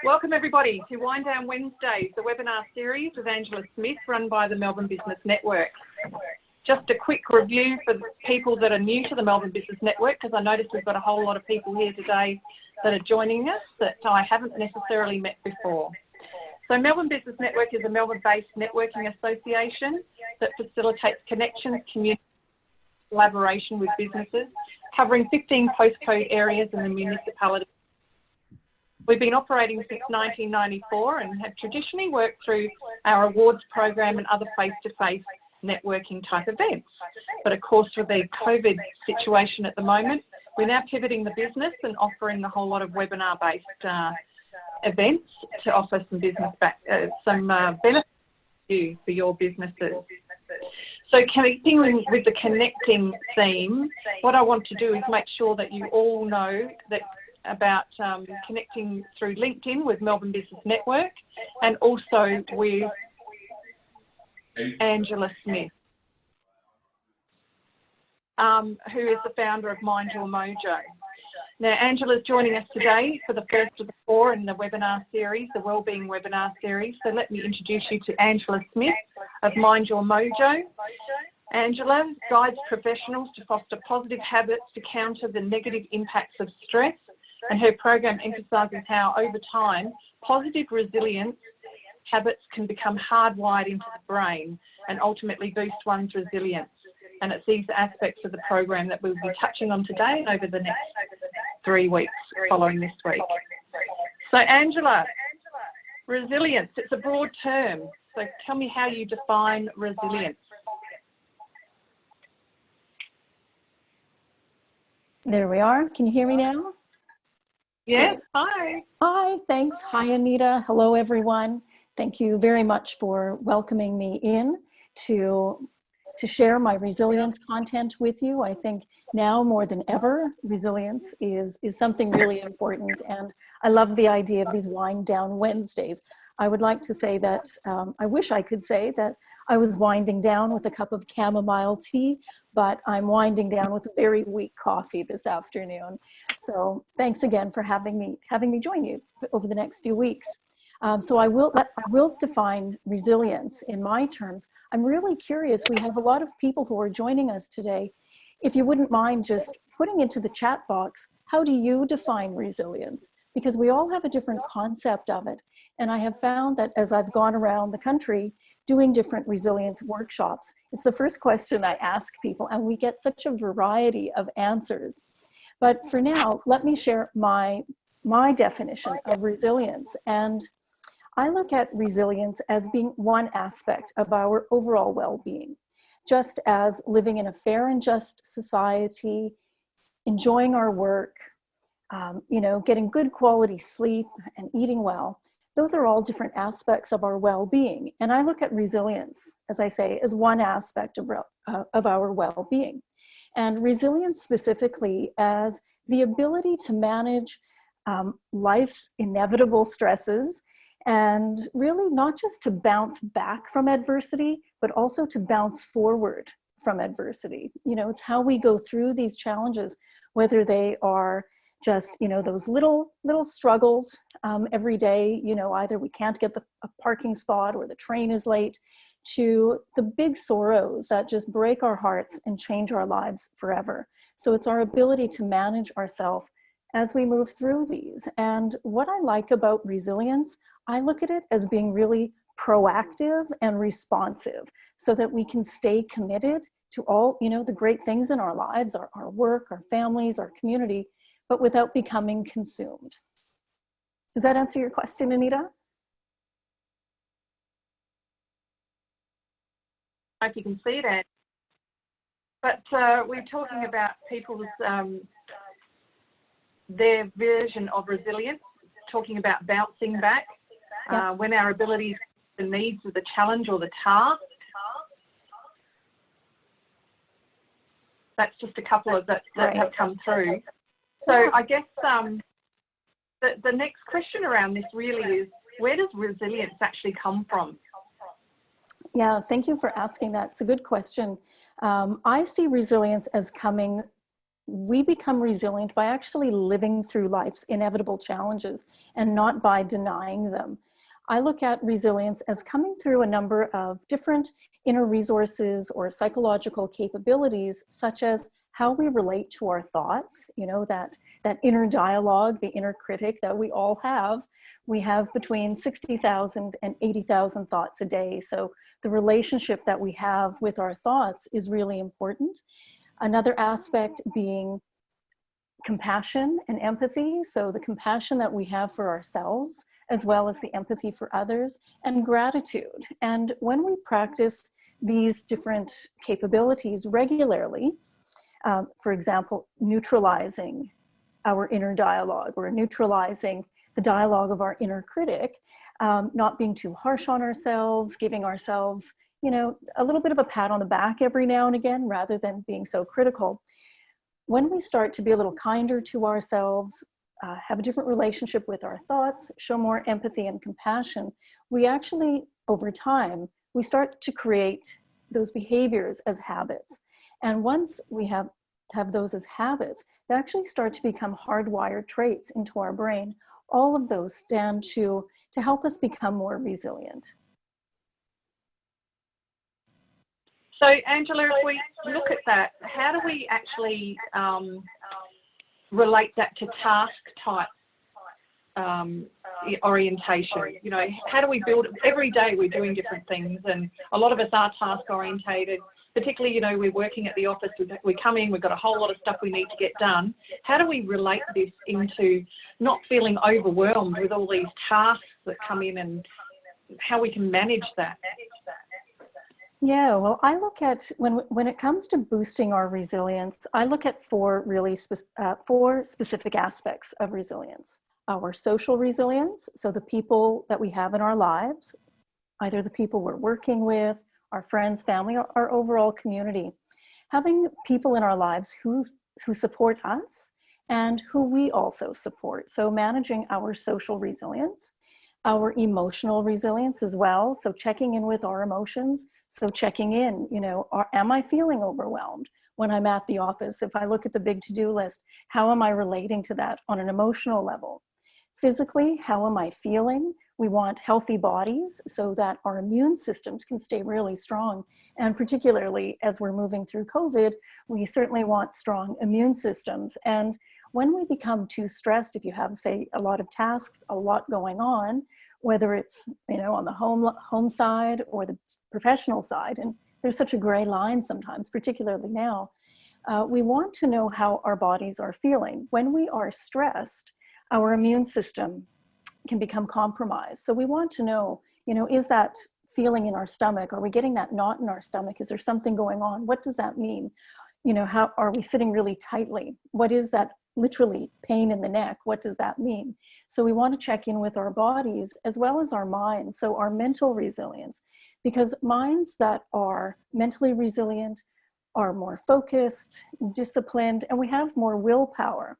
Welcome everybody to Wind Down Wednesdays, the webinar series with Angela Smith run by the Melbourne Business Network. Just a quick review for people that are new to the Melbourne Business Network, because I noticed we've got a whole lot of people here today that are joining us that I haven't necessarily met before. So Melbourne Business Network is a Melbourne-based networking association that facilitates connections, community collaboration with businesses, covering 15 postcode areas in the municipality. We've been operating since 1994 and have traditionally worked through our awards program and other face-to-face networking type events. But of course, with the COVID situation at the moment, we're now pivoting the business and offering a whole lot of webinar-based events to offer some business benefits for your businesses. So keeping with the connecting theme, what I want to do is make sure that you all know that about connecting through LinkedIn with Melbourne Business Network and also with Angela Smith, who is the founder of Mind Your Mojo. Now, Angela's joining us today for the first of the four in the webinar series, the Wellbeing webinar series. So let me introduce you to Angela Smith of Mind Your Mojo. Angela guides professionals to foster positive habits to counter the negative impacts of stress, and her program emphasises how, over time, positive resilience habits can become hardwired into the brain and ultimately boost one's resilience. And it's these aspects of the program that we'll be touching on today and over the next 3 weeks following this week. So Angela, resilience, it's a broad term. So tell me how you define resilience. There we are. Can you hear me now? Yes, hi. Hi, thanks. Hi, Anita. Hello, everyone. Thank you very much for welcoming me in to share my resilience content with you. I think now more than ever, resilience is something really important. And I love the idea of these Wind Down Wednesdays. I would like to say that, I wish I could say that I was winding down with a cup of chamomile tea, but I'm winding down with a very weak coffee this afternoon. So thanks again for having me join you over the next few weeks. So I will define resilience in my terms. I'm really curious. We have a lot of people who are joining us today. If you wouldn't mind just putting into the chat box, how do you define resilience? Because we all have a different concept of it. And I have found that as I've gone around the country doing different resilience workshops, it's the first question I ask people, and we get such a variety of answers. But for now, let me share my definition of resilience. And I look at resilience as being one aspect of our overall well-being, just as living in a fair and just society, enjoying our work, getting good quality sleep and eating well. Those are all different aspects of our well-being. And I look at resilience, as I say, as one aspect of our well-being. And resilience specifically as the ability to manage life's inevitable stresses, and really not just to bounce back from adversity, but also to bounce forward from adversity. It's how we go through these challenges, whether they are just, those little struggles every day, either we can't get a parking spot or the train is late, to the big sorrows that just break our hearts and change our lives forever. So it's our ability to manage ourselves as we move through these. And what I like about resilience, I look at it as being really proactive and responsive so that we can stay committed to all, the great things in our lives, our work, our families, our community, but without becoming consumed. Does that answer your question, Anita? I hope you can see that. But we're talking about people's, their version of resilience, talking about bouncing back, when our abilities, the needs of the challenge or the task. That's just a couple of that have come through. So I guess the next question around this really is, where does resilience actually come from? Yeah, thank you for asking that. It's a good question. I see resilience as coming we become resilient by actually living through life's inevitable challenges and not by denying them. I look at resilience as coming through a number of different inner resources or psychological capabilities, such as how we relate to our thoughts, that inner dialogue, the inner critic that we all have. We have between 60,000 and 80,000 thoughts a day. So the relationship that we have with our thoughts is really important. Another aspect being compassion and empathy. So the compassion that we have for ourselves, as well as the empathy for others, and gratitude. And when we practice these different capabilities regularly, for example, neutralizing our inner dialogue or neutralizing the dialogue of our inner critic, not being too harsh on ourselves, giving ourselves, a little bit of a pat on the back every now and again, rather than being so critical. When we start to be a little kinder to ourselves, have a different relationship with our thoughts, show more empathy and compassion, we actually, over time, we start to create those behaviors as habits. And once we have those as habits, they actually start to become hardwired traits into our brain. All of those stand to help us become more resilient. So, Angela, if we look at that, how do we actually relate that to task type orientation? How do we build? Every day we're doing different things, and a lot of us are task orientated. Particularly, we're working at the office. We come in, we've got a whole lot of stuff we need to get done. How do we relate this into not feeling overwhelmed with all these tasks that come in, and how we can manage that? Yeah, well, I look at, when it comes to boosting our resilience, I look at four specific aspects of resilience. Our social resilience, so the people that we have in our lives, either the people we're working with, our friends, family, or our overall community. Having people in our lives who support us and who we also support. So managing our social resilience, our emotional resilience as well. So checking in with our emotions. So checking in, am I feeling overwhelmed when I'm at the office? If I look at the big to-do list, how am I relating to that on an emotional level? Physically, how am I feeling? We want healthy bodies so that our immune systems can stay really strong. And particularly as we're moving through COVID, we certainly want strong immune systems. And when we become too stressed, if you have, say, a lot of tasks, a lot going on, whether it's, on the home side or the professional side, and there's such a gray line sometimes, particularly now, we want to know how our bodies are feeling. When we are stressed, our immune system can become compromised. So we want to know, is that feeling in our stomach? Are we getting that knot in our stomach? Is there something going on? What does that mean? How are we sitting really tightly? What is that literally pain in the neck? What does that mean? So we want to check in with our bodies as well as our minds. So our mental resilience, because minds that are mentally resilient are more focused, disciplined, and we have more willpower.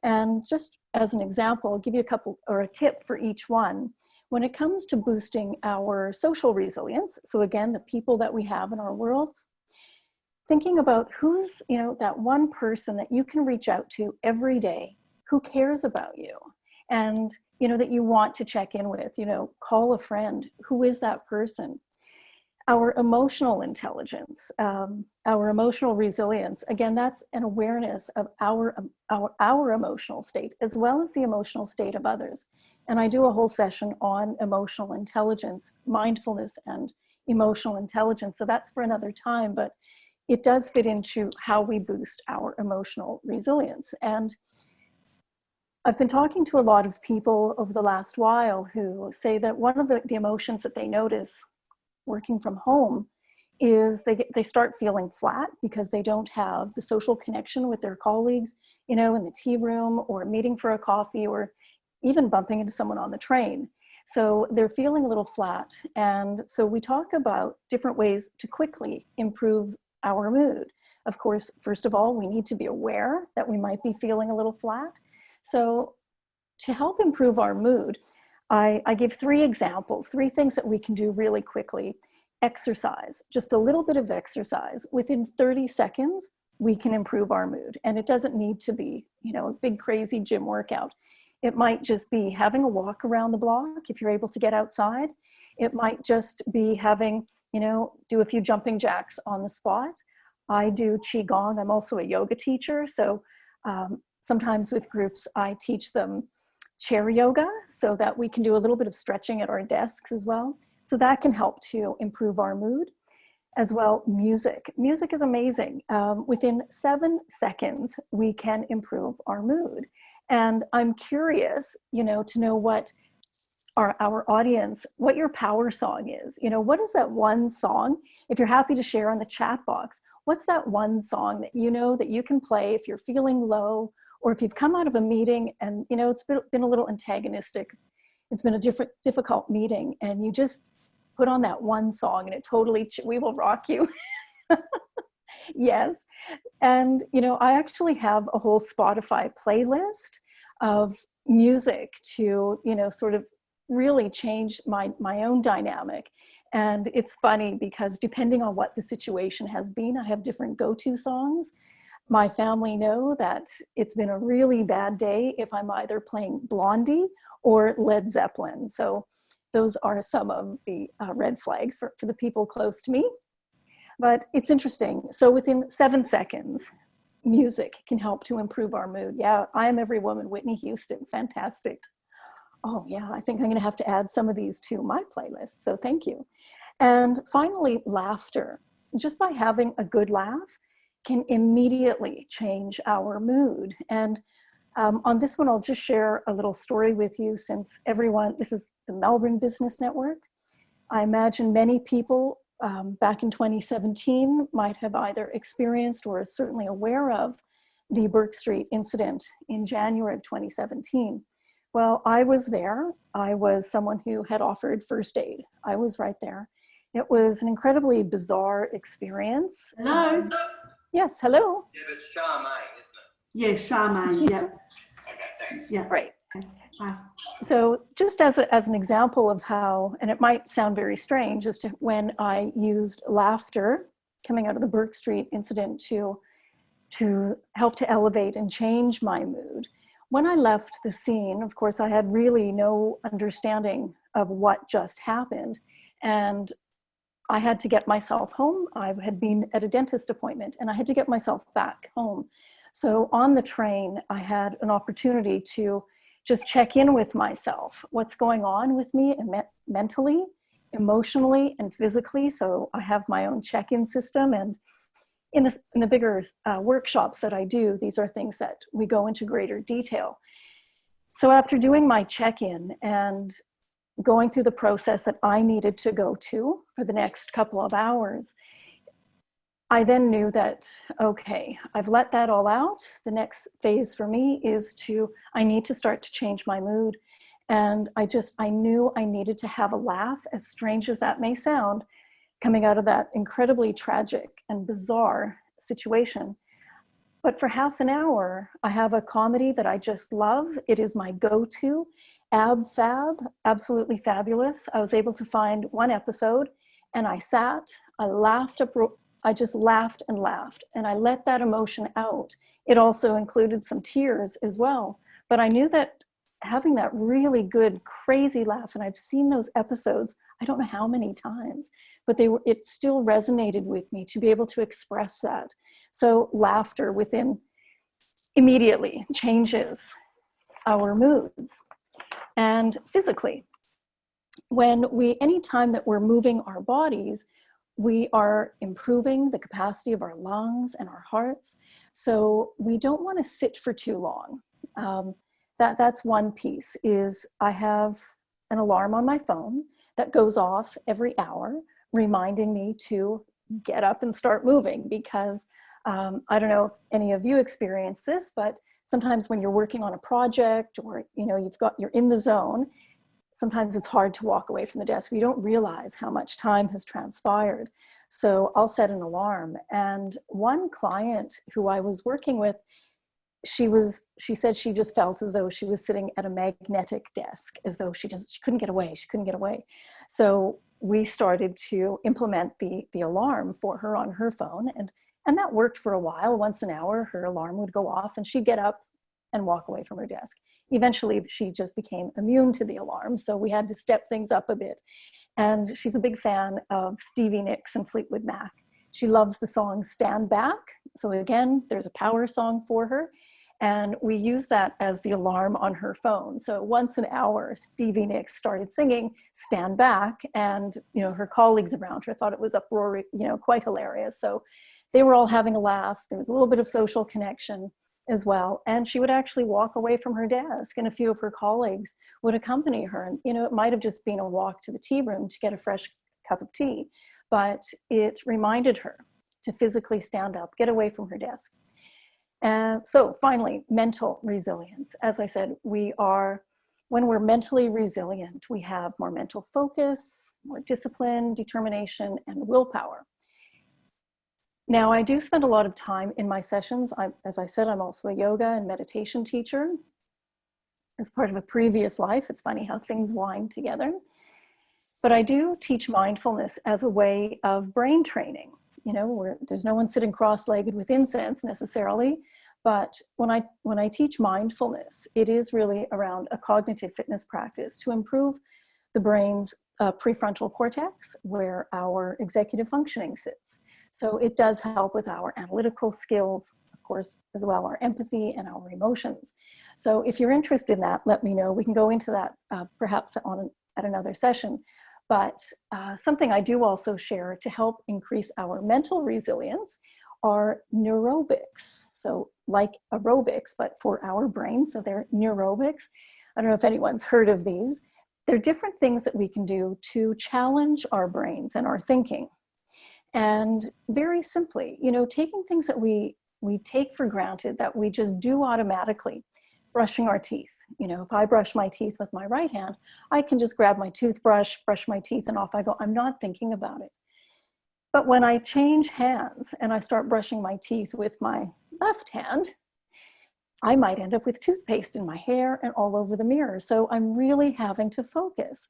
And just as an example, I'll give you a tip for each one. When it comes to boosting our social resilience, so again, the people that we have in our worlds, thinking about who's, that one person that you can reach out to every day who cares about you and, that you want to check in with, call a friend. Who is that person? Our emotional intelligence, our emotional resilience, again, that's an awareness of our emotional state, as well as the emotional state of others. And I do a whole session on emotional intelligence, mindfulness, and emotional intelligence. So that's for another time, but it does fit into how we boost our emotional resilience. And I've been talking to a lot of people over the last while who say that one of the emotions that they notice working from home is they start feeling flat because they don't have the social connection with their colleagues, in the tea room or meeting for a coffee or even bumping into someone on the train. So they're feeling a little flat. And so we talk about different ways to quickly improve our mood. Of course, first of all, we need to be aware that we might be feeling a little flat. So to help improve our mood, I give three examples, three things that we can do really quickly. Exercise, just a little bit of exercise. Within 30 seconds, we can improve our mood. And it doesn't need to be, you know, a big crazy gym workout. It might just be having a walk around the block if you're able to get outside. It might just be having, you know, do a few jumping jacks on the spot. I do Qigong. I'm also a yoga teacher. So sometimes with groups, I teach them chair yoga so that we can do a little bit of stretching at our desks as well. So that can help to improve our mood. As well, music. Music is amazing. Within 7 seconds, we can improve our mood. And I'm curious, you know, to know what our audience, what your power song is. You know, what is that one song, if you're happy to share on the chat box, what's that one song that you know that you can play if you're feeling low, or if you've come out of a meeting and, you know, it's been a little antagonistic, it's been a difficult meeting, and you just put on that one song and it totally, we will rock you. Yes. And, you know, I actually have a whole Spotify playlist of music to, you know, sort of really change my own dynamic. And it's funny because depending on what the situation has been, I have different go-to songs. My family know that it's been a really bad day if I'm either playing Blondie or Led Zeppelin. So those are some of the red flags for the people close to me. But it's interesting. So within 7 seconds, music can help to improve our mood. Yeah, I Am Every Woman, Whitney Houston, fantastic. Oh yeah, I think I'm gonna have to add some of these to my playlist, so thank you. And finally, laughter. Just by having a good laugh can immediately change our mood. And on this one, I'll just share a little story with you, since everyone, this is the Melbourne Business Network. I imagine many people back in 2017 might have either experienced or are certainly aware of the Burke Street incident in January of 2017. Well, I was there. I was someone who had offered first aid. I was right there. It was an incredibly bizarre experience. Hello? Yes, hello. Yeah, but Charmaine, isn't it? Yeah, Charmaine, yeah. Okay, thanks. Yeah. Right. Okay. Bye. So just as an example of how, and it might sound very strange as to when I used laughter coming out of the Burke Street incident to help to elevate and change my mood. When I left the scene, of course, I had really no understanding of what just happened. And I had to get myself home. I had been at a dentist appointment and I had to get myself back home. So on the train, I had an opportunity to just check in with myself. What's going on with me mentally, emotionally, and physically. So I have my own check-in system. And in the bigger workshops that I do, these are things that we go into greater detail. So after doing my check-in and going through the process that I needed to go to for the next couple of hours, I then knew that, okay, I've let that all out. The next phase for me is I need to start to change my mood. And I knew I needed to have a laugh, as strange as that may sound, coming out of that incredibly tragic and bizarre situation. But for half an hour, I have a comedy that I just love. It is my go-to. Ab Fab, absolutely fabulous. I was able to find one episode and I sat, I just laughed and laughed, and I let that emotion out. It also included some tears as well. But I knew that having that really good, crazy laugh, and I've seen those episodes, I don't know how many times, but it still resonated with me to be able to express that. So laughter immediately changes our moods. And physically, anytime that we're moving our bodies, we are improving the capacity of our lungs and our hearts. So we don't want to sit for too long. That's one piece. Is I have an alarm on my phone that goes off every hour, reminding me to get up and start moving, because I don't know if any of you experience this, but sometimes when you're working on a project, or you're in the zone, sometimes it's hard to walk away from the desk. We don't realize how much time has transpired. So I'll set an alarm. And one client who I was working with, she said she just felt as though she was sitting at a magnetic desk, as though she couldn't get away. She couldn't get away. So we started to implement the alarm for her on her phone. And And that worked for a while. Once an hour, her alarm would go off and she'd get up and walk away from her desk. Eventually, she just became immune to the alarm, so we had to step things up a bit. And she's a big fan of Stevie Nicks and Fleetwood Mac. She loves the song Stand Back. So again, there's a power song for her. And we use that as the alarm on her phone. So once an hour, Stevie Nicks started singing Stand Back, and her colleagues around her thought it was uproarious, quite hilarious. So they were all having a laugh. There was a little bit of social connection as well. And she would actually walk away from her desk, and a few of her colleagues would accompany her. And, it might have just been a walk to the tea room to get a fresh cup of tea, but it reminded her to physically stand up, get away from her desk. And so finally, mental resilience. As I said, when we're mentally resilient, we have more mental focus, more discipline, determination, and willpower. Now, I do spend a lot of time in my sessions. As I said, I'm also a yoga and meditation teacher. As part of a previous life, it's funny how things wind together. But I do teach mindfulness as a way of brain training. There's no one sitting cross-legged with incense necessarily, but when I teach mindfulness, it is really around a cognitive fitness practice to improve the brain's prefrontal cortex, where our executive functioning sits. So it does help with our analytical skills, of course, as well, our empathy and our emotions. So if you're interested in that, let me know. We can go into that perhaps at another session. But something I do also share to help increase our mental resilience are neurobics. So like aerobics, but for our brain. So they're neurobics. I don't know if anyone's heard of these. They're different things that we can do to challenge our brains and our thinking. And very simply, taking things that we take for granted, that we just do automatically, brushing our teeth. If I brush my teeth with my right hand, I can just grab my toothbrush, brush my teeth, and off I go. I'm not thinking about it. But when I change hands and I start brushing my teeth with my left hand, I might end up with toothpaste in my hair and all over the mirror. So I'm really having to focus.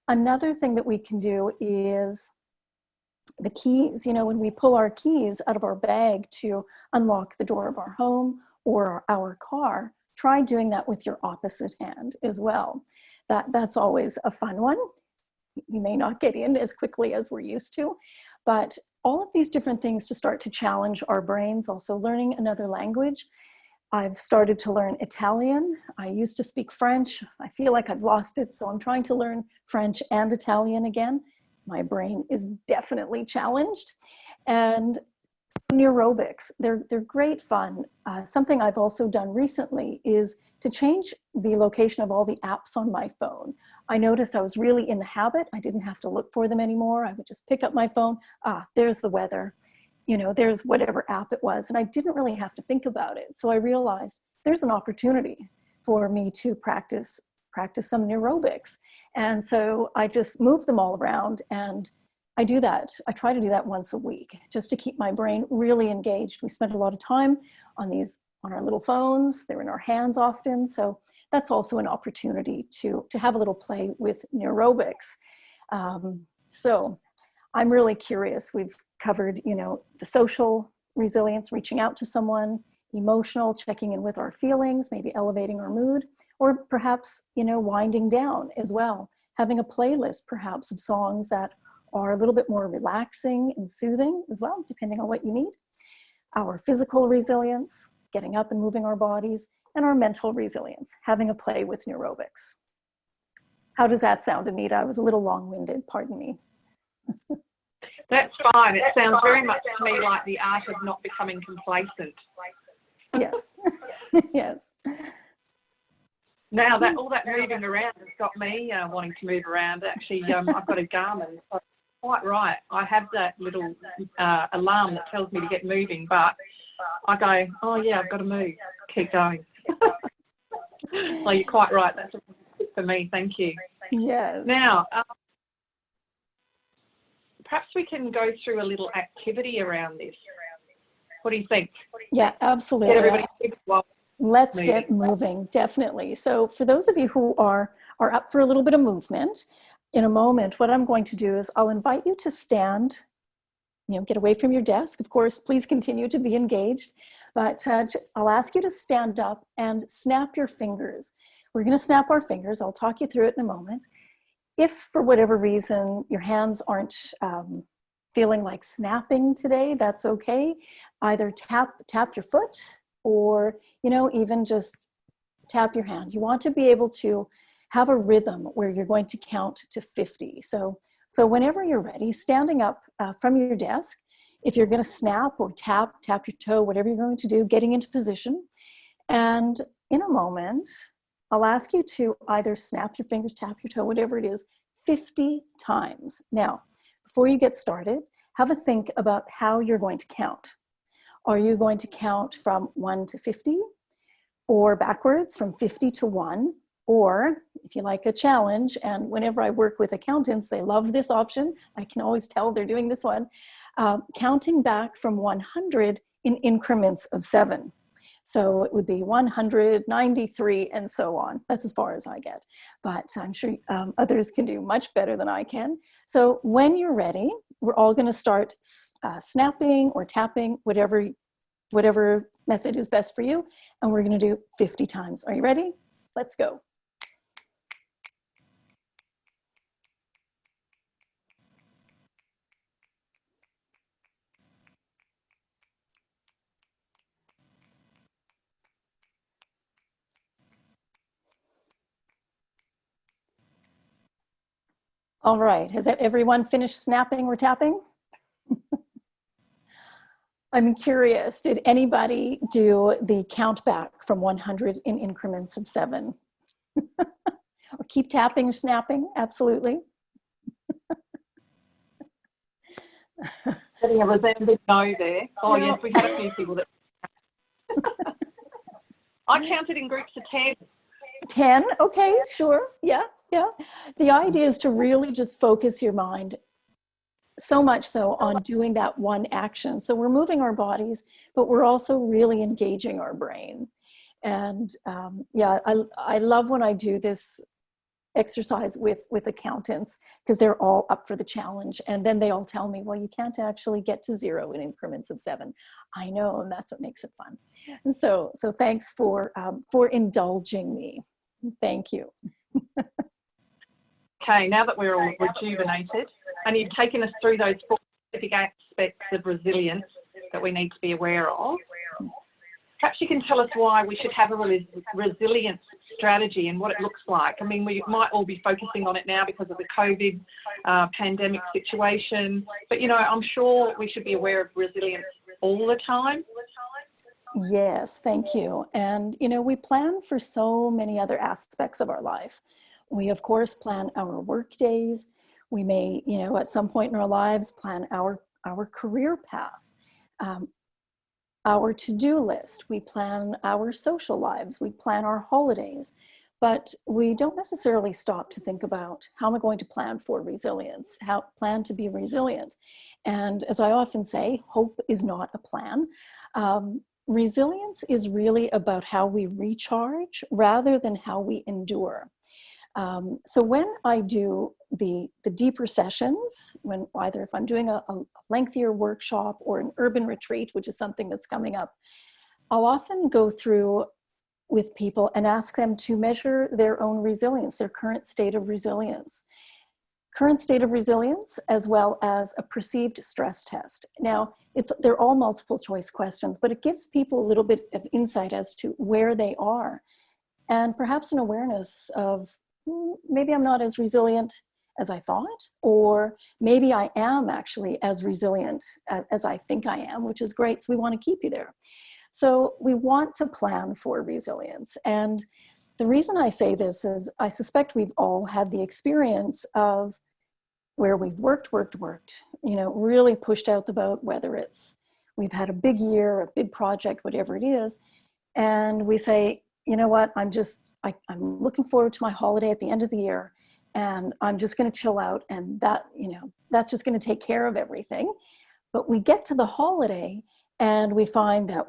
Another thing that we can do is the keys. When we pull our keys out of our bag to unlock the door of our home or our car, try doing that with your opposite hand as well. That's always a fun one. We may not get in as quickly as we're used to, but all of these different things to start to challenge our brains. Also learning another language. I've started to learn Italian. I used to speak French. I feel like I've lost it, so I'm trying to learn French and Italian again. My brain is definitely challenged. And neurobics, they're great fun. Something I've also done recently is to change the location of all the apps on my phone. I noticed I was really in the habit. I didn't have to look for them anymore. I would just pick up my phone. There's the weather. There's whatever app it was. And I didn't really have to think about it. So I realized there's an opportunity for me to practice some neurobics. And so I just move them all around, and I do that. I try to do that once a week just to keep my brain really engaged. We spend a lot of time on our little phones. They're in our hands often. So that's also an opportunity to have a little play with neurobics. So I'm really curious. We've covered, the social resilience, reaching out to someone, emotional, checking in with our feelings, maybe elevating our mood, or perhaps, winding down as well. Having a playlist perhaps of songs that are a little bit more relaxing and soothing as well, depending on what you need. Our physical resilience, getting up and moving our bodies, and our mental resilience, having a play with neurobics. How does that sound, Anita? I was a little long-winded, pardon me. That's fine. It sounds very much to me like the art of not becoming complacent. Yes, yes. Now that all that moving around has got me wanting to move around. Actually, I've got a Garmin. So quite right. I have that little alarm that tells me to get moving, but I go, oh yeah, I've got to move. Keep going. So you're quite right. That's good for me. Thank you. Yes. Now, perhaps we can go through a little activity around this. What do you think? Yeah, absolutely. Get everybody Let's get moving, definitely. So for those of you who are up for a little bit of movement, in a moment, what I'm going to do is I'll invite you to stand get away from your desk. Of course, please continue to be engaged, but I'll ask you to stand up and snap your fingers. We're going to snap our fingers. I'll talk you through it in a moment. If for whatever reason your hands aren't feeling like snapping today, that's okay. Either tap your foot, or even just tap your hand. You want to be able to have a rhythm where you're going to count to 50. So whenever you're ready, standing up from your desk, if you're going to snap or tap your toe, whatever you're going to do, getting into position. And in a moment, I'll ask you to either snap your fingers, tap your toe, whatever it is, 50 times. Now, before you get started, have a think about how you're going to count. Are you going to count from 1 to 50, or backwards from 50 to 1? Or if you like a challenge, and whenever I work with accountants, they love this option. I can always tell they're doing this one. Counting back from 100 in increments of 7. So it would be 193 and so on. That's as far as I get. But I'm sure others can do much better than I can. So when you're ready, we're all going to start snapping or tapping, whatever method is best for you. And we're going to do 50 times. Are you ready? Let's go. All right, has everyone finished snapping or tapping? I'm curious, did anybody do the count back from 100 in increments of 7? Or keep tapping or snapping? Absolutely. Getting a resounding no there. Oh, yes, we had a few people that... I counted in groups of 10. 10, okay, sure, yeah. The idea is to really just focus your mind so much so on doing that one action. So we're moving our bodies, but we're also really engaging our brain. And I love when I do this exercise with accountants, because they're all up for the challenge. And then they all tell me, well, you can't actually get to 0 in increments of 7. I know, and that's what makes it fun. And so thanks for indulging me. Thank you. Okay, now that we're all rejuvenated, and you've taken us through those 4 specific aspects of resilience that we need to be aware of, perhaps you can tell us why we should have a resilience strategy and what it looks like. I mean, we might all be focusing on it now because of the COVID pandemic situation, but, I'm sure we should be aware of resilience all the time. Yes, thank you. And, we plan for so many other aspects of our life. We, of course, plan our work days. We may, at some point in our lives, plan our career path, our to-do list. We plan our social lives. We plan our holidays. But we don't necessarily stop to think about how am I going to plan for resilience, plan to be resilient. And as I often say, hope is not a plan. Resilience is really about how we recharge rather than how we endure. So when I do the deeper sessions, either if I'm doing a lengthier workshop or an urban retreat, which is something that's coming up, I'll often go through with people and ask them to measure their own resilience, their current state of resilience. Current state of resilience, as well as a perceived stress test. Now, they're all multiple choice questions, but it gives people a little bit of insight as to where they are, and perhaps an awareness of maybe I'm not as resilient as I thought, or maybe I am actually as resilient as I think I am, which is great. So we want to keep you there. So we want to plan for resilience. And the reason I say this is I suspect we've all had the experience of where we've worked, really pushed out the boat, whether it's we've had a big year, a big project, whatever it is, and we say, you know what, I'm looking forward to my holiday at the end of the year, and I'm just going to chill out, and that's just going to take care of everything. But we get to the holiday and we find that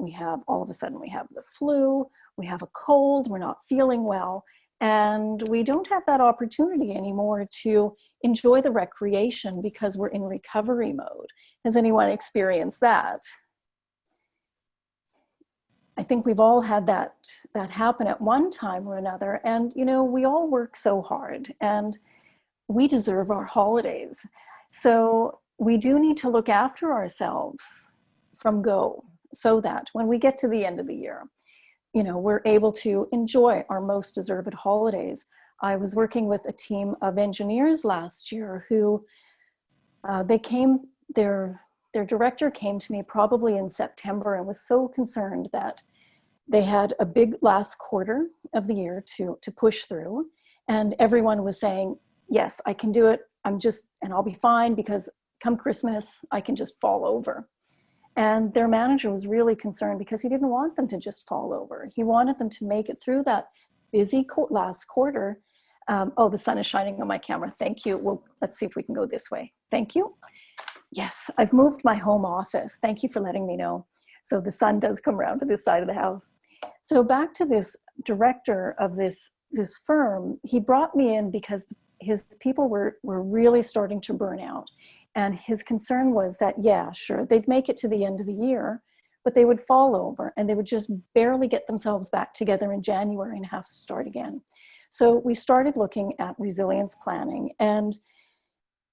all of a sudden we have the flu, we have a cold, we're not feeling well, And we don't have that opportunity anymore to enjoy the recreation because we're in recovery mode. Has anyone experienced that? I think we've all had that happen at one time or another. And, you know, we all work so hard and we deserve our holidays. So we do need to look after ourselves from go, so that when we get to the end of the year, you know, we're able to enjoy our most deserved holidays. I was working with a team of engineers last year who their director came to me probably in September and was so concerned that they had a big last quarter of the year to push through. And everyone was saying, yes, I can do it. And I'll be fine because come Christmas, I can just fall over. And their manager was really concerned because he didn't want them to just fall over. He wanted them to make it through that busy last quarter. Oh, the sun is shining on my camera. Thank you. Well, let's see if we can go this way. Thank you. Yes, I've moved my home office. Thank you for letting me know. So the sun does come around to this side of the house. So back to this director of this firm, he brought me in because his people were really starting to burn out. And his concern was that, yeah, sure, they'd make it to the end of the year, but they would fall over and they would just barely get themselves back together in January and have to start again. So we started looking at resilience planning. And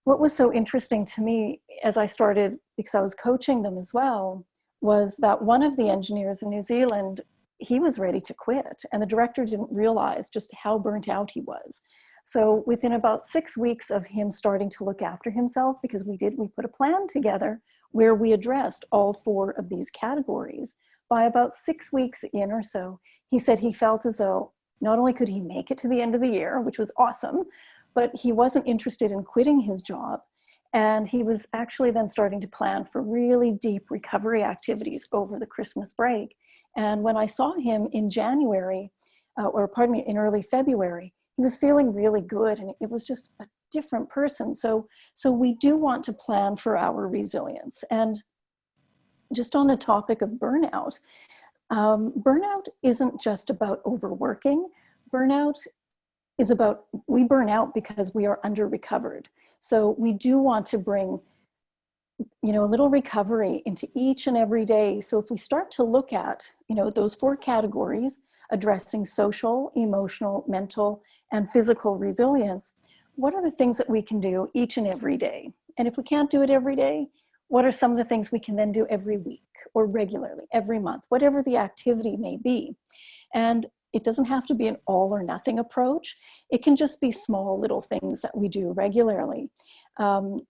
what was so interesting to me as I started, because I was coaching them as well, was that one of the engineers in New Zealand, he was ready to quit. And the director didn't realize just how burnt out he was. So within about 6 weeks of him starting to look after himself, because we put a plan together where we addressed all 4 of these categories, by about 6 weeks in or so, he said he felt as though not only could he make it to the end of the year, which was awesome, but he wasn't interested in quitting his job. And he was actually then starting to plan for really deep recovery activities over the Christmas break. And when I saw him in January, in early February, he was feeling really good and it was just a different person. So we do want to plan for our resilience. And just on the topic of burnout, burnout isn't just about overworking. Burnout is about, we burn out because we are under recovered. So we do want to bring, you know, a little recovery into each and every day. So if we start to look at, you know, those 4 categories, addressing social, emotional, mental, and physical resilience, what are the things that we can do each and every day? And if we can't do it every day, what are some of the things we can then do every week or regularly, every month, whatever the activity may be? And it doesn't have to be an all or nothing approach. It can just be small little things that we do regularly. In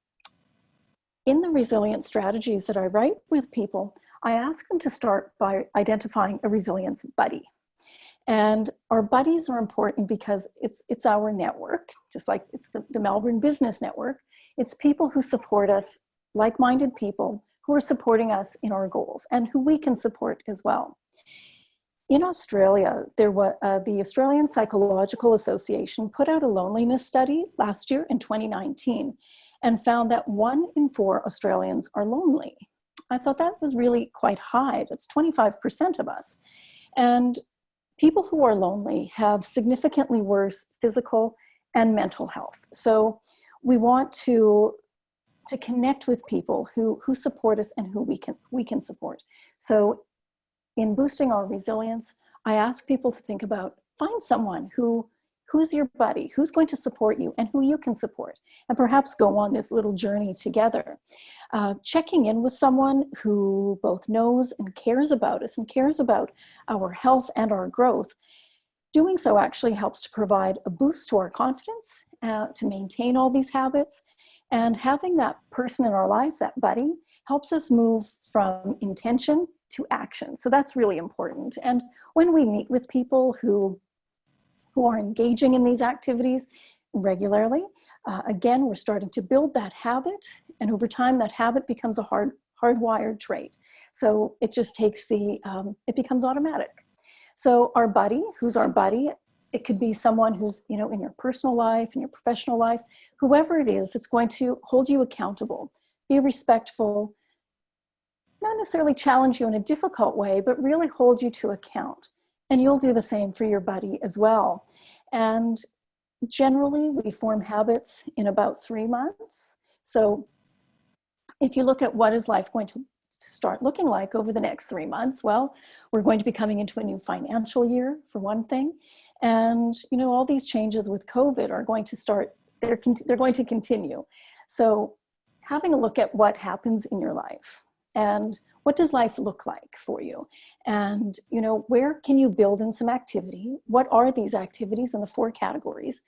the resilience strategies that I write with people, I ask them to start by identifying a resilience buddy. And our buddies are important because it's our network, just like it's the Melbourne Business Network. It's people who support us, like-minded people who are supporting us in our goals and who we can support as well. In Australia, there was the Australian Psychological Association put out a loneliness study last year in 2019 and found that 1 in 4 Australians are lonely. I thought that was really quite high. That's 25% of us. And people who are lonely have significantly worse physical and mental health. So we want to connect with people who support us and who we can support. So in boosting our resilience, I ask people to think about, find someone who's your buddy, who's going to support you and who you can support, and perhaps go on this little journey together. Checking in with someone who both knows and cares about us and cares about our health and our growth. Doing so actually helps to provide a boost to our confidence, to maintain all these habits. And having that person in our life, that buddy, helps us move from intention to action. So that's really important. And when we meet with people who are engaging in these activities regularly, again, we're starting to build that habit. And over time, that habit becomes a hardwired trait. So it just takes it becomes automatic. So our buddy, who's our buddy? It could be someone who's, you know, in your personal life, in your professional life, whoever it is, it's going to hold you accountable, be respectful, not necessarily challenge you in a difficult way, but really hold you to account. And you'll do the same for your buddy as well. And generally, we form habits in about 3 months. So if you look at what is life going to start looking like over the next 3 months, well, we're going to be coming into a new financial year, for one thing. And, you know, all these changes with COVID are going to start, they're going to continue. So having a look at what happens in your life and what does life look like for you? And, you know, where can you build in some activity? What are these activities in the 4 categories?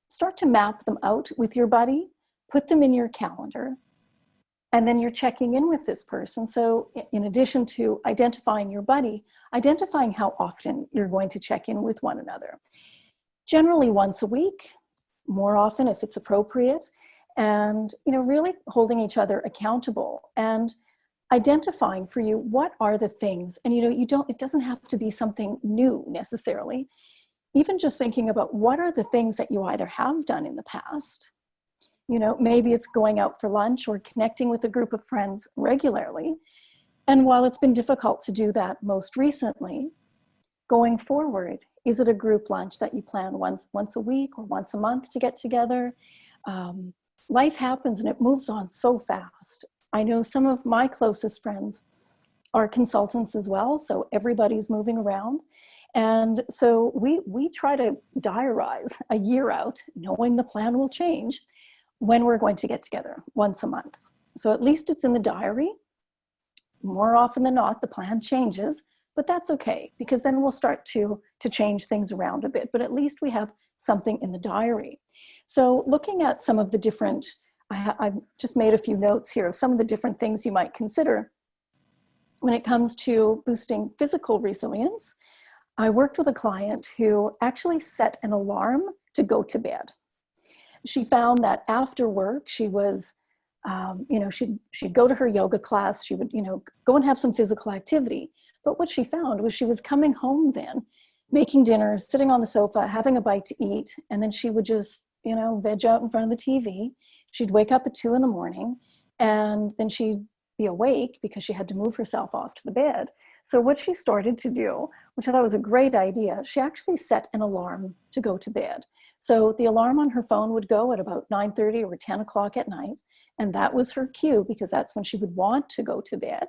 Start to map them out with your buddy, put them in your calendar, and then you're checking in with this person. So in addition to identifying your buddy, identifying how often you're going to check in with one another. Generally once a week, more often if it's appropriate, and, you know, really holding each other accountable and identifying for you what are the things. And, you know, it doesn't have to be something new necessarily. Even just thinking about what are the things that you either have done in the past. You know, maybe it's going out for lunch or connecting with a group of friends regularly. And while it's been difficult to do that most recently, going forward, is it a group lunch that you plan once a week or once a month to get together? Life happens and it moves on so fast. I know some of my closest friends are consultants as well, so everybody's moving around. And so we try to diarize a year out, knowing the plan will change, when we're going to get together once a month. So at least it's in the diary. More often than not, the plan changes, but that's okay, because then we'll start to change things around a bit, but at least we have something in the diary. So looking at some of the different, I've just made a few notes here of some of the different things you might consider when it comes to boosting physical resilience. I worked with a client who actually set an alarm to go to bed. She found that after work, she was, you know, she'd go to her yoga class, she would, you know, go and have some physical activity. But what she found was she was coming home then, making dinner, sitting on the sofa, having a bite to eat, and then she would just, you know, veg out in front of the TV. She'd wake up at 2 a.m, and then she'd be awake because she had to move herself off to the bed. So what she started to do, which I thought was a great idea, she actually set an alarm to go to bed. So the alarm on her phone would go at about 9:30 or 10 o'clock at night. And that was her cue, because that's when she would want to go to bed.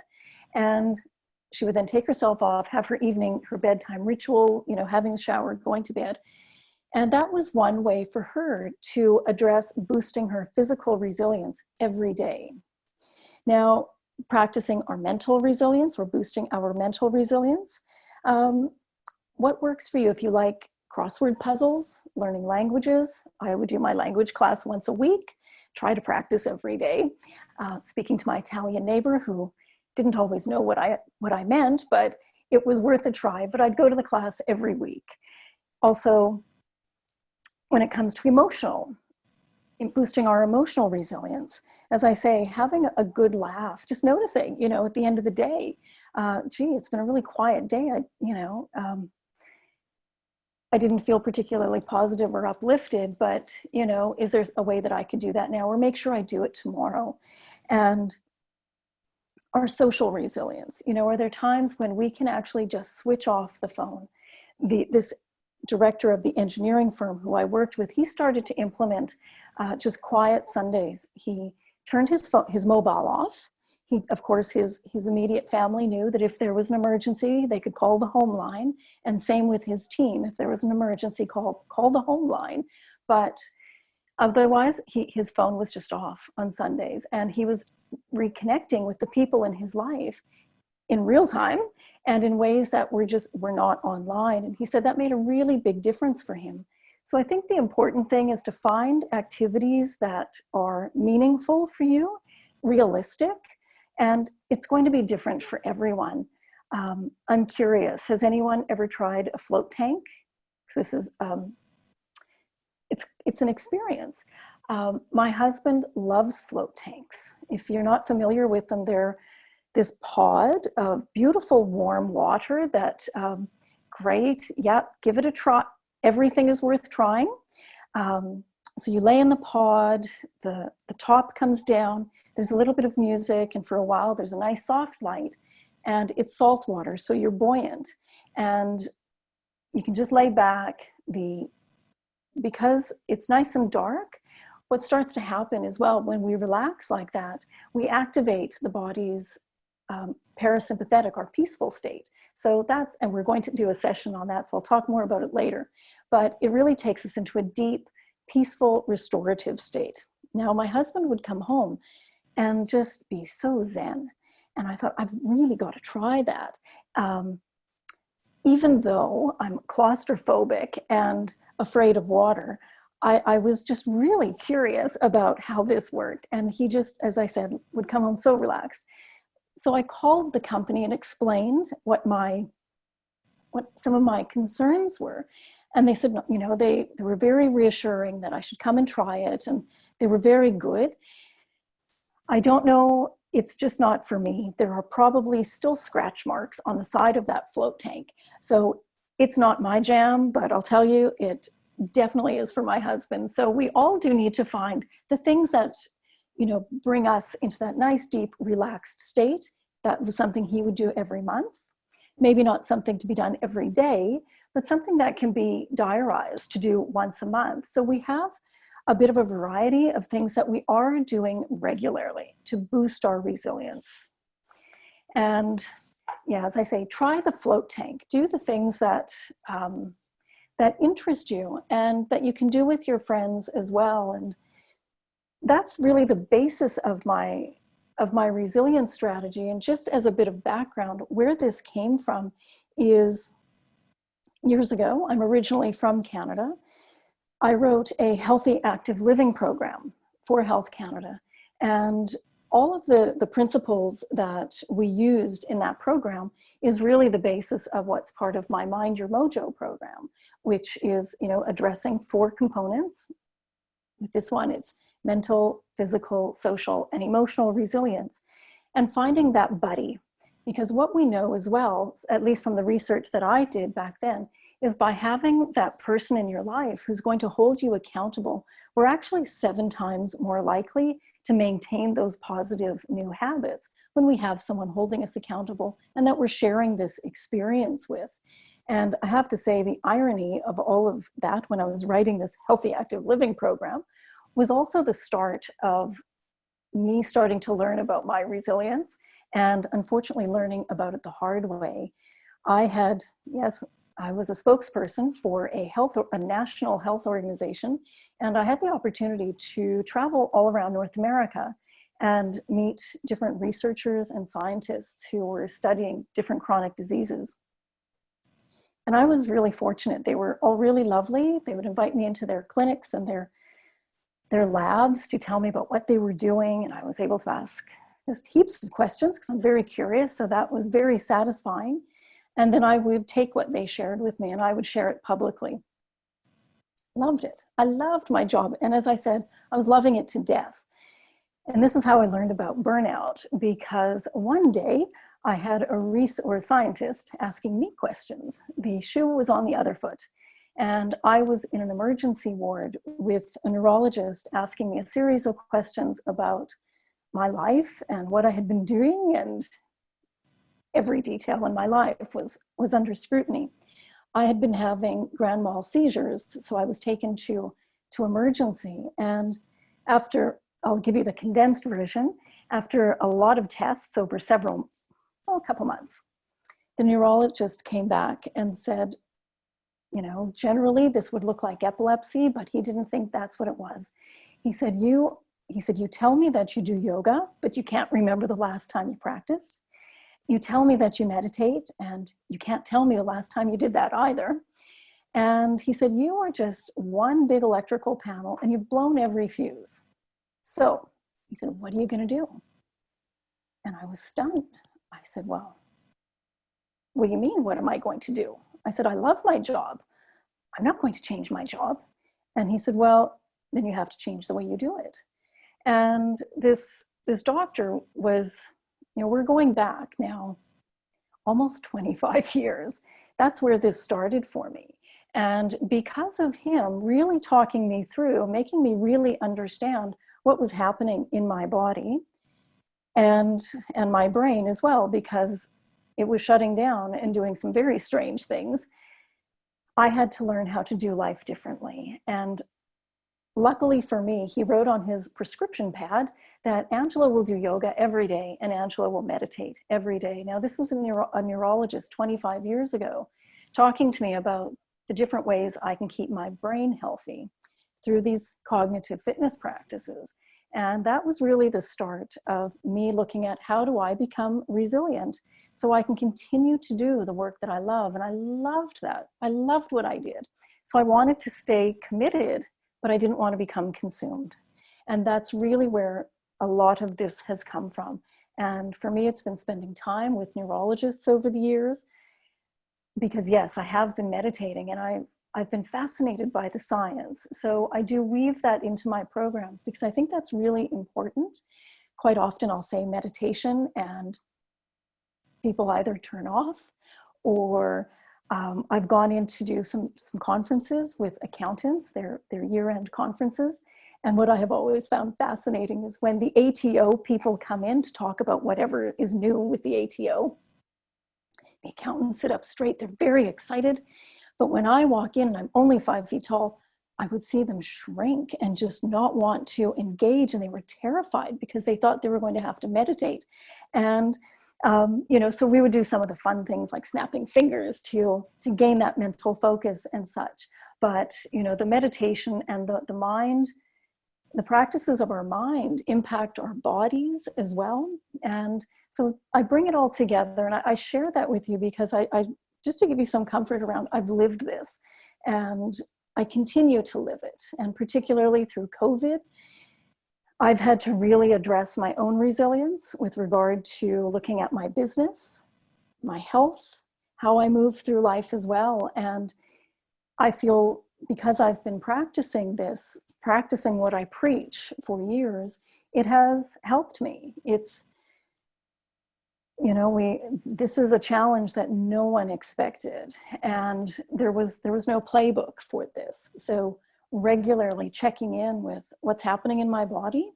And she would then take herself off, have her evening, her bedtime ritual, you know, having a shower, going to bed. And that was one way for her to address boosting her physical resilience every day. Now, practicing our mental resilience or boosting our mental resilience, what works for you? If you like crossword puzzles, learning languages, I would do my language class once a week, try to practice every day. Speaking to my Italian neighbor who didn't always know what I meant, but it was worth a try, but I'd go to the class every week. Also, when it comes to in boosting our emotional resilience, as I say, having a good laugh, just noticing, you know, at the end of the day, gee, it's been a really quiet day. I didn't feel particularly positive or uplifted, but, you know, is there a way that I could do that now, or make sure I do it tomorrow? And our social resilience, you know, are there times when we can actually just switch off the phone? This director of the engineering firm who I worked with, he started to implement just quiet Sundays. He turned his mobile off. Of course, his immediate family knew that if there was an emergency, they could call the home line, and same with his team. If there was an emergency, call the home line. But otherwise, his phone was just off on Sundays, and he was reconnecting with the people in his life in real time and in ways that were not online. And he said that made a really big difference for him. So I think the important thing is to find activities that are meaningful for you, realistic, and it's going to be different for everyone. I'm curious, has anyone ever tried a float tank? This is, it's an experience. My husband loves float tanks. If you're not familiar with them, they're this pod of beautiful warm water that, great, yeah, give it a try. Everything is worth trying. So you lay in the pod, the top comes down, there's a little bit of music, and for a while there's a nice soft light, and it's salt water, so you're buoyant. And you can just lay back. The because it's nice and dark, what starts to happen is, well, when we relax like that, we activate the body's parasympathetic or peaceful state. So that's, and we're going to do a session on that, so I'll talk more about it later. But it really takes us into a deep, peaceful, restorative state. Now, my husband would come home and just be so zen. And I thought, I've really got to try that. Even though I'm claustrophobic and afraid of water, I was just really curious about how this worked. And he just, as I said, would come home so relaxed. So I called the company and explained what some of my concerns were. And they said, you know, they were very reassuring that I should come and try it. And they were very good. I don't know, it's just not for me. There are probably still scratch marks on the side of that float tank. So it's not my jam, but I'll tell you, it definitely is for my husband. So we all do need to find the things that, you know, bring us into that nice, deep, relaxed state. That was something he would do every month. Maybe not something to be done every day, but something that can be diarized to do once a month. So we have a bit of a variety of things that we are doing regularly to boost our resilience. And yeah, as I say, try the float tank. Do the things that, that interest you and that you can do with your friends as well. And that's really the basis of my resilience strategy. And just as a bit of background, where this came from is years ago. I'm originally from Canada. I wrote a healthy active living program for Health Canada. And all of the principles that we used in that program is really the basis of what's part of my Mind Your Mojo program, which is, you know, addressing 4 components. With this one, it's mental, physical, social, and emotional resilience, and finding that buddy. Because what we know as well, at least from the research that I did back then, is by having that person in your life who's going to hold you accountable, we're actually 7 times more likely to maintain those positive new habits when we have someone holding us accountable and that we're sharing this experience with. And I have to say, the irony of all of that when I was writing this healthy active living program was also the start of me starting to learn about my resilience, and unfortunately learning about it the hard way. I was a spokesperson for a national health organization, and I had the opportunity to travel all around North America and meet different researchers and scientists who were studying different chronic diseases. And I was really fortunate. They were all really lovely. They would invite me into their clinics and their labs to tell me about what they were doing, and I was able to ask just heaps of questions because I'm very curious, so that was very satisfying. And then I would take what they shared with me and I would share it publicly. Loved it. I loved my job. And as I said, I was loving it to death. And this is how I learned about burnout, because one day I had a scientist asking me questions. The shoe was on the other foot. And I was in an emergency ward with a neurologist asking me a series of questions about my life and what I had been doing, and every detail in my life was under scrutiny. I had been having grand mal seizures, so I was taken to emergency. And after, I'll give you the condensed version, after a lot of tests over a couple months, the neurologist came back and said, you know, generally this would look like epilepsy, but he didn't think that's what it was. He said, you tell me that you do yoga, but you can't remember the last time you practiced. You tell me that you meditate, and you can't tell me the last time you did that either. And he said, you are just one big electrical panel and you've blown every fuse. So he said, what are you going to do? And I was stunned. I said, well, what do you mean, what am I going to do? I said, I love my job. I'm not going to change my job. And he said, well, then you have to change the way you do it. And this doctor was, you know, we're going back now almost 25 years. That's where this started for me. And because of him really talking me through, making me really understand what was happening in my body and my brain as well, because it was shutting down and doing some very strange things, I had to learn how to do life differently. And luckily for me, he wrote on his prescription pad that Angela will do yoga every day and Angela will meditate every day. Now, this was a neurologist 25 years ago talking to me about the different ways I can keep my brain healthy through these cognitive fitness practices. And that was really the start of me looking at how do I become resilient so I can continue to do the work that I love. And I loved that. I loved what I did. So I wanted to stay committed, but I didn't want to become consumed. And that's really where a lot of this has come from. And for me, it's been spending time with neurologists over the years, because yes, I have been meditating and I've been fascinated by the science. So I do weave that into my programs because I think that's really important. Quite often I'll say meditation and people either turn off, or I've gone in to do some conferences with accountants, their year-end conferences. And what I have always found fascinating is when the ATO people come in to talk about whatever is new with the ATO, the accountants sit up straight, they're very excited. But when I walk in and I'm only 5 feet tall, I would see them shrink and just not want to engage. And they were terrified because they thought they were going to have to meditate. And, so we would do some of the fun things like snapping fingers to gain that mental focus and such. But, the meditation and the mind, the practices of our mind impact our bodies as well. And so I bring it all together and I share that with you because I just to give you some comfort around, I've lived this and I continue to live it. And particularly through COVID, I've had to really address my own resilience with regard to looking at my business, my health, how I move through life as well. And I feel because I've been practicing what I preach for years, it has helped me. It's, this is a challenge that no one expected. And there was no playbook for this. So regularly checking in with what's happening in my body.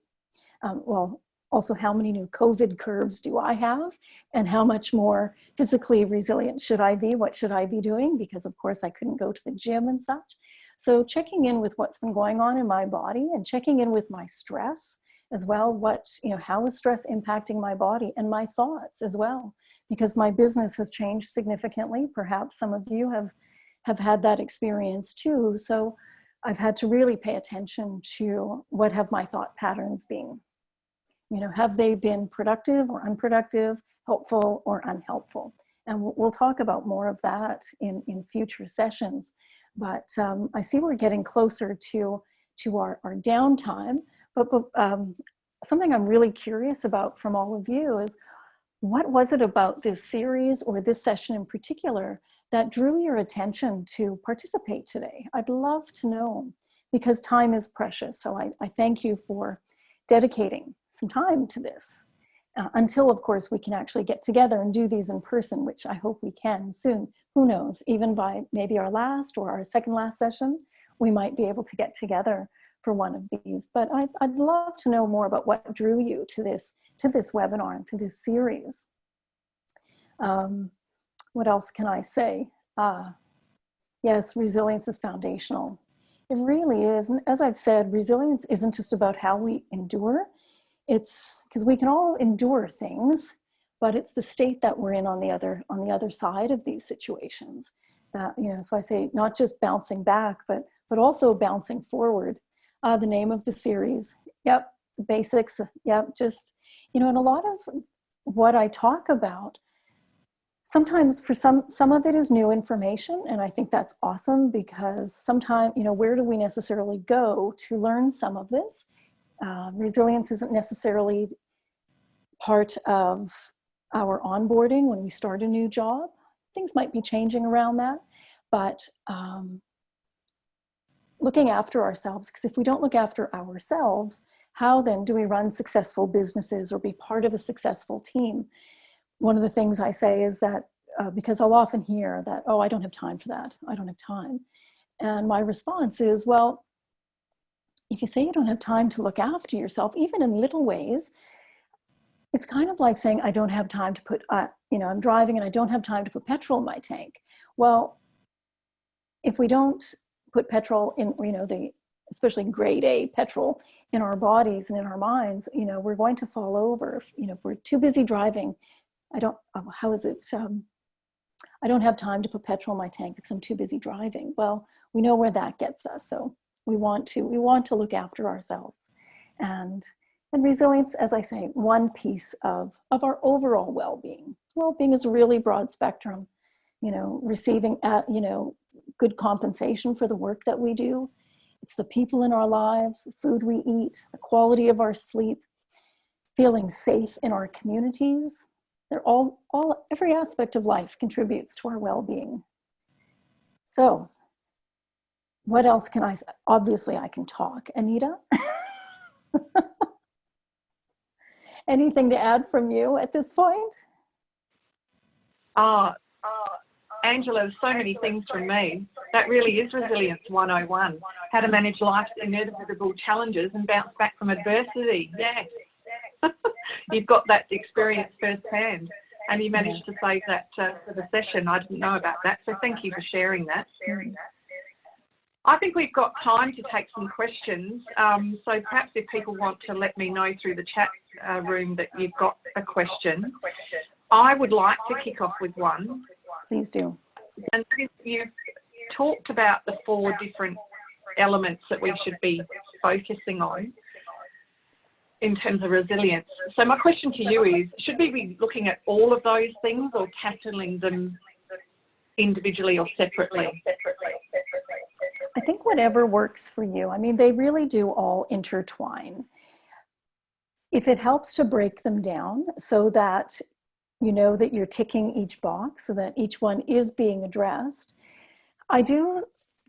Also how many new COVID curves do I have and how much more physically resilient should I be? What should I be doing? Because of course I couldn't go to the gym and such. So checking in with what's been going on in my body and checking in with my stress as well. How is stress impacting my body and my thoughts as well? Because my business has changed significantly. Perhaps some of you have had that experience too. So I've had to really pay attention to what have my thought patterns been. Have they been productive or unproductive, helpful or unhelpful? And we'll talk about more of that in future sessions. But I see we're getting closer to our downtime. But something I'm really curious about from all of you is, what was it about this series or this session in particular that drew your attention to participate today? I'd love to know, because time is precious. So I thank you for dedicating some time to this until, of course, we can actually get together and do these in person, which I hope we can soon. Who knows, even by maybe our last or our second last session, we might be able to get together for one of these. But I'd love to know more about what drew you to this webinar and to this series. What else can I say? Yes, resilience is foundational. It really is. And as I've said, resilience isn't just about how we endure. It's because we can all endure things, but it's the state that we're in on the other side of these situations. So I say not just bouncing back, but also bouncing forward. The name of the series, yep, the basics, yep, just, and a lot of what I talk about, sometimes for some of it is new information, and I think that's awesome, because sometimes, where do we necessarily go to learn some of this? Resilience isn't necessarily part of our onboarding when we start a new job. Things might be changing around that, but looking after ourselves, because if we don't look after ourselves, how then do we run successful businesses or be part of a successful team? One of the things I say is that, because I'll often hear that, oh, I don't have time for that. I don't have time. And my response is, well, if you say you don't have time to look after yourself, even in little ways, it's kind of like saying, I don't have time to put, I'm driving and I don't have time to put petrol in my tank. Well, if we don't put petrol in, especially grade A petrol in our bodies and in our minds, we're going to fall over. If we're too busy driving, I don't have time to put petrol in my tank because I'm too busy driving. Well, we know where that gets us. So we want to look after ourselves. And resilience, as I say, one piece of our overall well-being. Well-being is a really broad spectrum, receiving, good compensation for the work that we do. It's the people in our lives, the food we eat, the quality of our sleep, feeling safe in our communities. They're every aspect of life contributes to our well-being. So what else can I say? Obviously I can talk. Anita? Anything to add from you at this point? Angela, so many things from me. That really is Resilience 101. How to manage life's inevitable challenges and bounce back from adversity. Yes. You've got that experience firsthand, and you managed to save that for the session. I didn't know about that, so thank you for sharing that. I think we've got time to take some questions, so perhaps if people want to let me know through the chat room that you've got a question, I would like to kick off with one. Please do. And you've talked about the 4 different elements that we should be focusing on in terms of resilience. So my question to you is, should we be looking at all of those things or tackling them individually or separately? I think whatever works for you. I mean, they really do all intertwine. If it helps to break them down so that you know that you're ticking each box, so that each one is being addressed,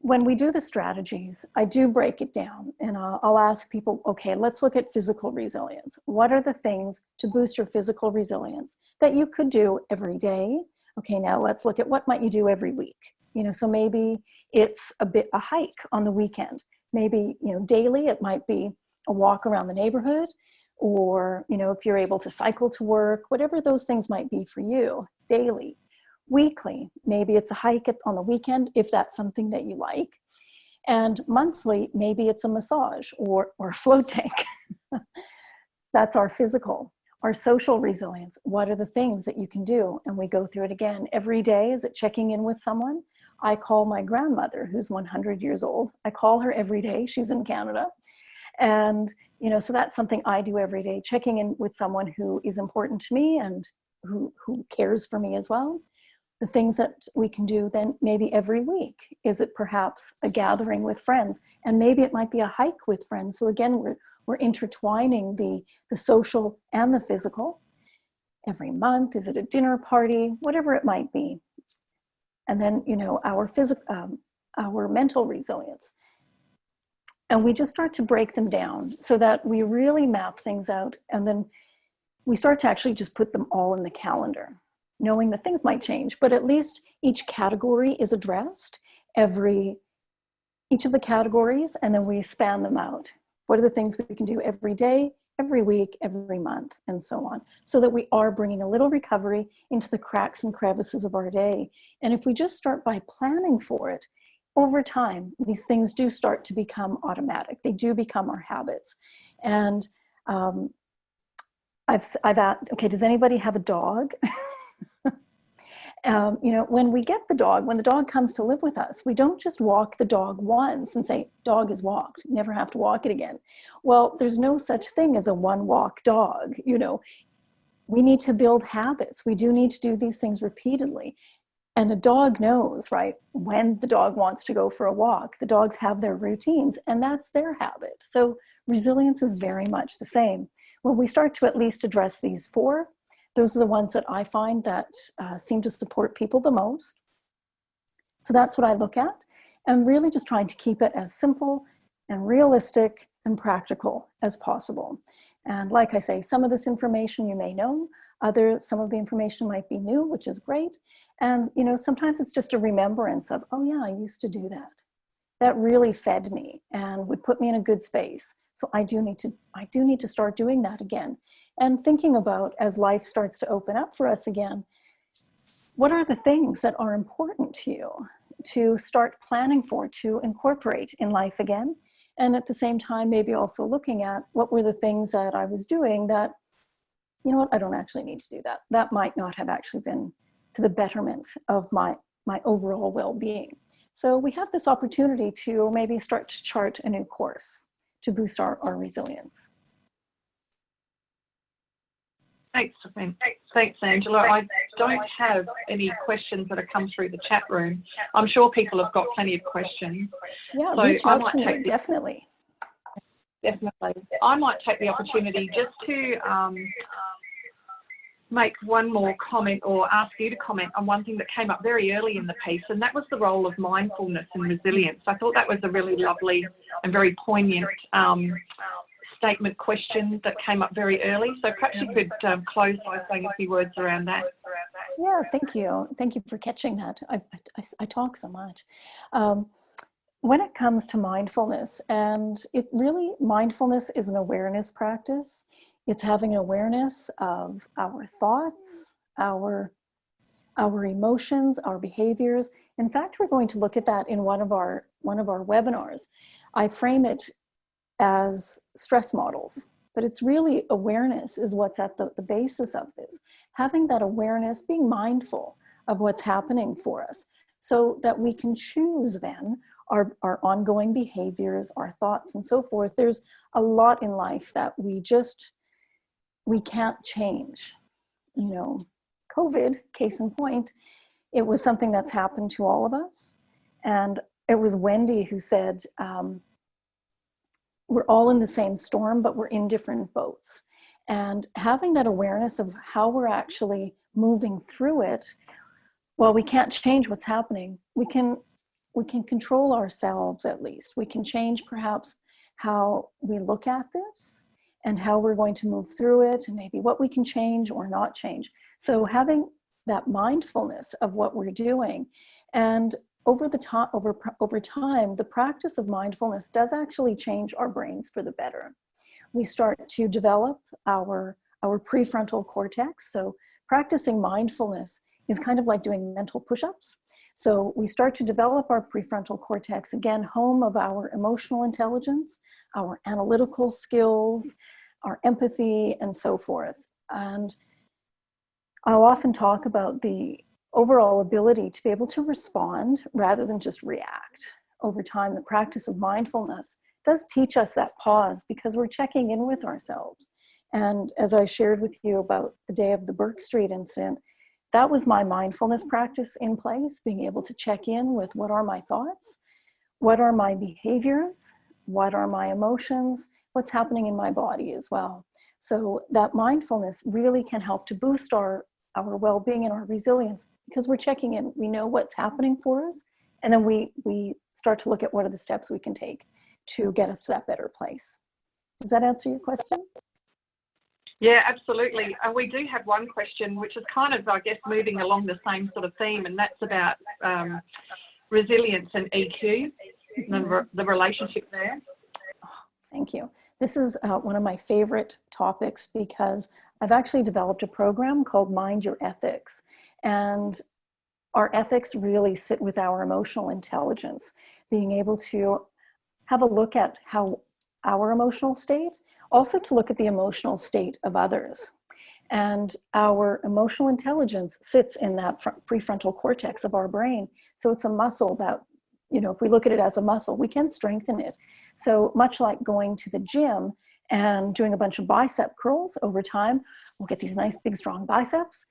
when we do the strategies, I do break it down, and I'll ask people, okay, let's look at physical resilience. What are the things to boost your physical resilience that you could do every day? Okay, now let's look at what might you do every week. So maybe it's a hike on the weekend. Maybe, daily it might be a walk around the neighborhood, or, if you're able to cycle to work, whatever those things might be for you daily. Weekly, maybe it's a hike on the weekend, if that's something that you like. And monthly, maybe it's a massage or a float tank. That's our physical. Our social resilience, what are the things that you can do? And we go through it again. Every day, is it checking in with someone? I call my grandmother, who's 100 years old. I call her every day. She's in Canada. And, so that's something I do every day, checking in with someone who is important to me and who cares for me as well. The things that we can do then maybe every week. Is it perhaps a gathering with friends? And maybe it might be a hike with friends. So again, we're intertwining the social and the physical. Every month, is it a dinner party? Whatever it might be. And then, our mental resilience. And we just start to break them down so that we really map things out. And then we start to actually just put them all in the calendar, knowing that things might change, but at least each category is addressed, each of the categories, and then we span them out. What are the things we can do every day, every week, every month, and so on, so that we are bringing a little recovery into the cracks and crevices of our day. And if we just start by planning for it, over time, these things do start to become automatic. They do become our habits. And I've asked, okay, does anybody have a dog? When we get the dog, when the dog comes to live with us, we don't just walk the dog once and say, dog is walked, never have to walk it again. Well, there's no such thing as a one walk dog. We need to build habits. We do need to do these things repeatedly. And a dog knows, right, when the dog wants to go for a walk. The dogs have their routines, and that's their habit. So resilience is very much the same. When we start to at least address these 4, those are the ones that I find that seem to support people the most. So that's what I look at. I'm really just trying to keep it as simple and realistic and practical as possible. And like I say, some of this information you may know, some of the information might be new, which is great. And sometimes it's just a remembrance of, oh yeah, I used to do that. That really fed me and would put me in a good space. So I do need to start doing that again. And thinking about, as life starts to open up for us again, what are the things that are important to you? to start planning for, to incorporate in life again. And at the same time, maybe also looking at what were the things that I was doing that, you know what, I don't actually need to do that. That might not have actually been to the betterment of my overall well-being. So we have this opportunity to maybe start to chart a new course to boost our resilience. Thanks, Angela. I don't have any questions that have come through the chat room. I'm sure people have got plenty of questions. Yeah, so reach out to me, definitely. Definitely. I might take the opportunity just to make one more comment, or ask you to comment on one thing that came up very early in the piece, and that was the role of mindfulness and resilience. I thought that was a really lovely and very poignant statement question that came up very early. So perhaps you could close by saying a few words around that. Yeah, thank you. Thank you for catching that. I talk so much. When it comes to mindfulness, and mindfulness is an awareness practice. It's having an awareness of our thoughts, our emotions, our behaviors. In fact, we're going to look at that in one of our webinars. I frame it as stress models, but it's really awareness is what's at the basis of this. Having that awareness, being mindful of what's happening for us, so that we can choose then our ongoing behaviors, our thoughts, and so forth. There's a lot in life that we can't change. You know, COVID, case in point, it was something that's happened to all of us. And it was Wendy who said, we're all in the same storm, but we're in different boats. And having that awareness of how we're actually moving through it, while we can't change what's happening, we can control ourselves at least. We can change perhaps how we look at this and how we're going to move through it, and maybe what we can change or not change. So having that mindfulness of what we're doing, and over time, the practice of mindfulness does actually change our brains for the better. We start to develop our prefrontal cortex. So practicing mindfulness is kind of like doing mental push-ups. So we start to develop our prefrontal cortex, again, home of our emotional intelligence, our analytical skills, our empathy, and so forth. And I'll often talk about the overall ability to be able to respond rather than just react. Over time, the practice of mindfulness does teach us that pause, because we're checking in with ourselves. And as I shared with you about the day of the Burke Street incident, that was my mindfulness practice in place, being able to check in with what are my thoughts, what are my behaviors, what are my emotions, what's happening in my body as well. So that mindfulness really can help to boost our well-being and our resilience, because we're checking in, we know what's happening for us, and then we start to look at what are the steps we can take to get us to that better place. Does that answer your question? Yeah, absolutely. And we do have one question, which is kind of, I guess, moving along the same sort of theme, and that's about resilience and EQ, the relationship there. Thank you. This is one of my favorite topics, because I've actually developed a program called Mind Your Ethics. And our ethics really sit with our emotional intelligence, being able to have a look at how our emotional state, also to look at the emotional state of others. And our emotional intelligence sits in that prefrontal cortex of our brain. So it's a muscle that, you know, if we look at it as a muscle, we can strengthen it. So much like going to the gym and doing a bunch of bicep curls, over time, we'll get these nice, big, strong biceps.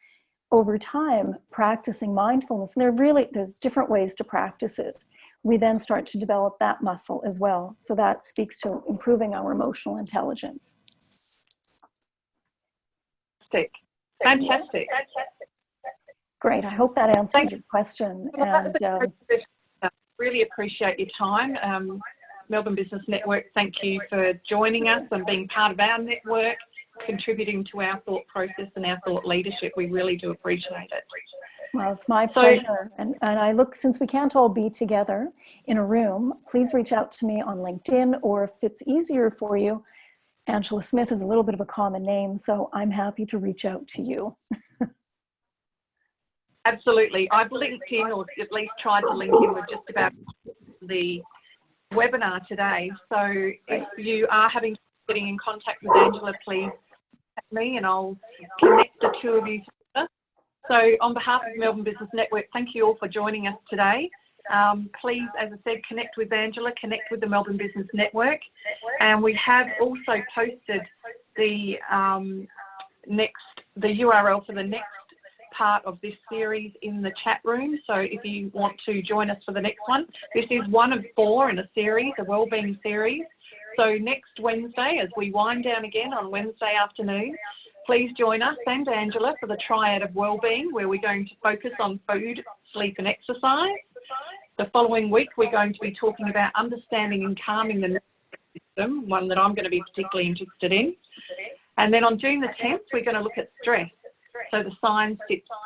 Over time, practicing mindfulness, and there's different ways to practice it. We then start to develop that muscle as well. So that speaks to improving our emotional intelligence. Fantastic. Great. I hope that answered your question. And really appreciate your time. Melbourne Business Network, thank you for joining us and being part of our network, contributing to our thought process and our thought leadership. We really do appreciate it. Well, it's my pleasure. And I look, since we can't all be together in a room, please reach out to me on LinkedIn, or if it's easier for you, Angela Smith is a little bit of a common name, so I'm happy to reach out to you. Absolutely. I've linked in, or at least tried to link in with just about the webinar today. So if you are getting in contact with Angela, please contact me and I'll connect the two of you together. So on behalf of Melbourne Business Network, thank you all for joining us today. Please, as I said, connect with Angela, connect with the Melbourne Business Network. And we have also posted the URL for the next part of this series in the chat room. So if you want to join us for the next one, this is one of 4 in a series, a wellbeing series. So next Wednesday, as we wind down again on Wednesday afternoon, please join us and Angela for the triad of wellbeing, where we're going to focus on food, sleep and exercise. The following week, we're going to be talking about understanding and calming the nervous system, one that I'm going to be particularly interested in. And then on June the 10th, we're going to look at stress. So the signs,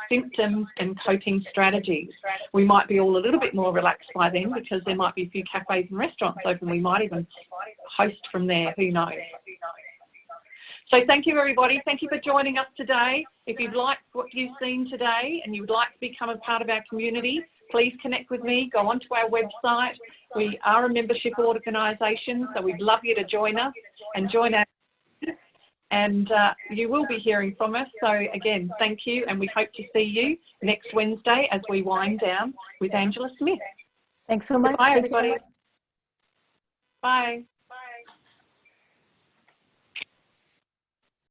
symptoms and coping strategies. We might be all a little bit more relaxed by then because there might be a few cafes and restaurants open. We might even host from there, who knows. So thank you, everybody. Thank you for joining us today. If you've liked what you've seen today and you would like to become a part of our community, please connect with me, go onto our website. We are a membership organisation, so we'd love you to join us and join our and you will be hearing from us. So again, thank you, and we hope to see you next Wednesday as we wind down with Angela Smith. Thanks so much. Bye, everybody. Bye.